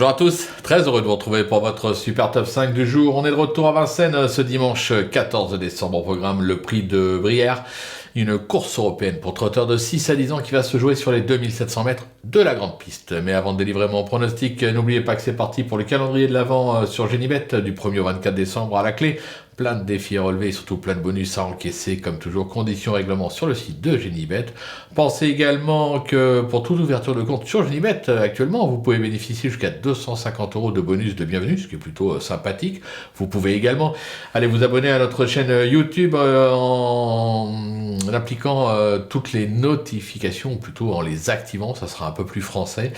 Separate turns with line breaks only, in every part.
Bonjour à tous, très heureux de vous retrouver pour votre super top 5 du jour. On est de retour à Vincennes ce dimanche 14 décembre au programme le prix de Brière. Une course européenne pour trotteurs de 6 à 10 ans qui va se jouer sur les 2700 mètres de la grande piste. Mais avant de délivrer mon pronostic, n'oubliez pas que c'est parti pour le calendrier de l'Avent sur Génibet du 1er au 24 décembre à la clé. Plein de défis à relever et surtout plein de bonus à encaisser, comme toujours, conditions règlement sur le site de Génibet. Pensez également que pour toute ouverture de compte sur Génibet, actuellement, vous pouvez bénéficier jusqu'à 250 € de bonus de bienvenue, ce qui est plutôt sympathique. Vous pouvez également aller vous abonner à notre chaîne YouTube en appliquant toutes les notifications, ou plutôt en les activant, ça sera un peu plus français.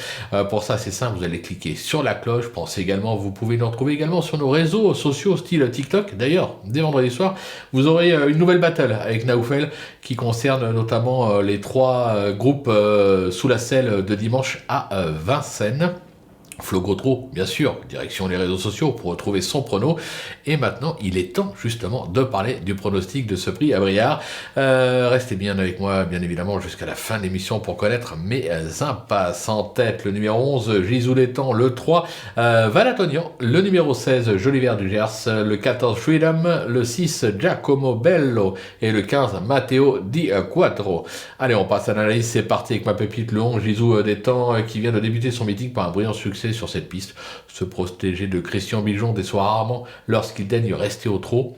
Pour ça, c'est simple, vous allez cliquer sur la cloche. Pensez également, vous pouvez nous retrouver également sur nos réseaux sociaux, style TikTok. D'ailleurs, dès vendredi soir, vous aurez une nouvelle battle avec Naoufel qui concerne notamment les 3 groupes sous la selle de dimanche à Vincennes. Flo Gautreau, bien sûr, direction les réseaux sociaux pour retrouver son prono. Et maintenant, il est temps justement de parler du pronostic de ce prix à Briare. Restez bien avec moi, bien évidemment, jusqu'à la fin de l'émission pour connaître mes impasses. En tête, le numéro 11, Gisou Létang, le 3, Valatonian, le numéro 16, Joliver du Gers, le 14, Freedom, le 6, Giacomo Bello et le 15, Matteo Di Quattro. Allez, on passe à l'analyse, c'est parti avec ma pépite, le 11, Gisou Létang, qui vient de débuter son meeting par un brillant succès sur cette piste, se protéger de Christian Bijon déçoit rarement lorsqu'il daigne rester au trot.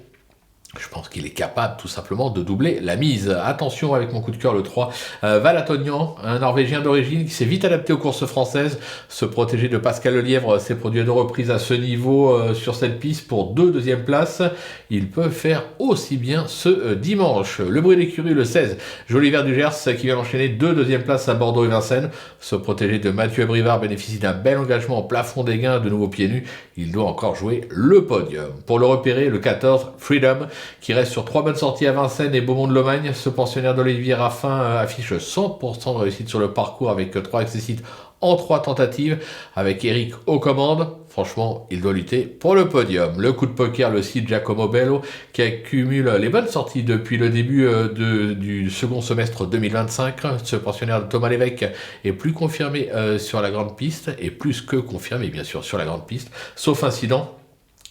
Je pense qu'il est capable tout simplement de doubler la mise. Attention avec mon coup de cœur le 3, Valatonian, un Norvégien d'origine qui s'est vite adapté aux courses françaises. Se protéger de Pascal Lelièvre s'est produit à 2 reprises à ce niveau sur cette piste pour 2 deuxièmes places. Il peut faire aussi bien ce dimanche. Le bruit d'écurie le 16, Joliver du Gers qui vient d'enchaîner 2 deuxièmes places à Bordeaux et Vincennes. Se protéger de Mathieu Abrivard bénéficie d'un bel engagement au plafond des gains de nouveau pieds nus. Il doit encore jouer le podium. Pour le repérer, le 14, Freedom, qui reste sur 3 bonnes sorties à Vincennes et Beaumont-de-Lomagne. Ce pensionnaire d'Olivier Raffin affiche 100% de réussite sur le parcours avec 3 accessites en 3 tentatives, avec Eric aux commandes. Franchement, il doit lutter pour le podium. Le coup de poker, le 6, Giacomo Bello, qui accumule les bonnes sorties depuis le début du second semestre 2025. Ce pensionnaire de Thomas Lévesque est plus confirmé sur la grande piste, et plus que confirmé bien sûr sur la grande piste, sauf incident.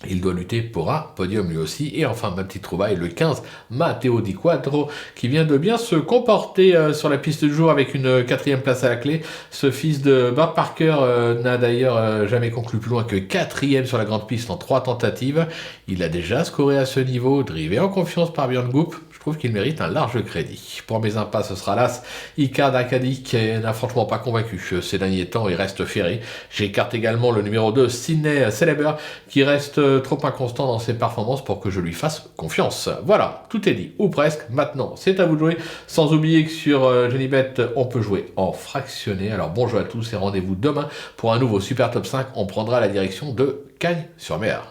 Il doit lutter pour un podium lui aussi. Et enfin, ma petite trouvaille, le 15, Matteo Di Quattro, qui vient de bien se comporter sur la piste du jour avec une 4e place à la clé. Ce fils de Bart Parker n'a d'ailleurs jamais conclu plus loin que 4e sur la grande piste en 3 tentatives. Il a déjà scoré à ce niveau, drivé en confiance par Björn Goop. Je trouve qu'il mérite un large crédit. Pour mes impasses, ce sera l'As Icard Acadi qui n'a franchement pas convaincu ces derniers temps et reste ferré. J'écarte également le numéro 2, Sydney Celeber, qui reste trop inconstant dans ses performances pour que je lui fasse confiance. Voilà, tout est dit, ou presque. Maintenant, c'est à vous de jouer. Sans oublier que sur Génibet, on peut jouer en fractionné. Alors bon jeu à tous et rendez-vous demain pour un nouveau Super Top 5. On prendra la direction de Cagnes-sur-Mer.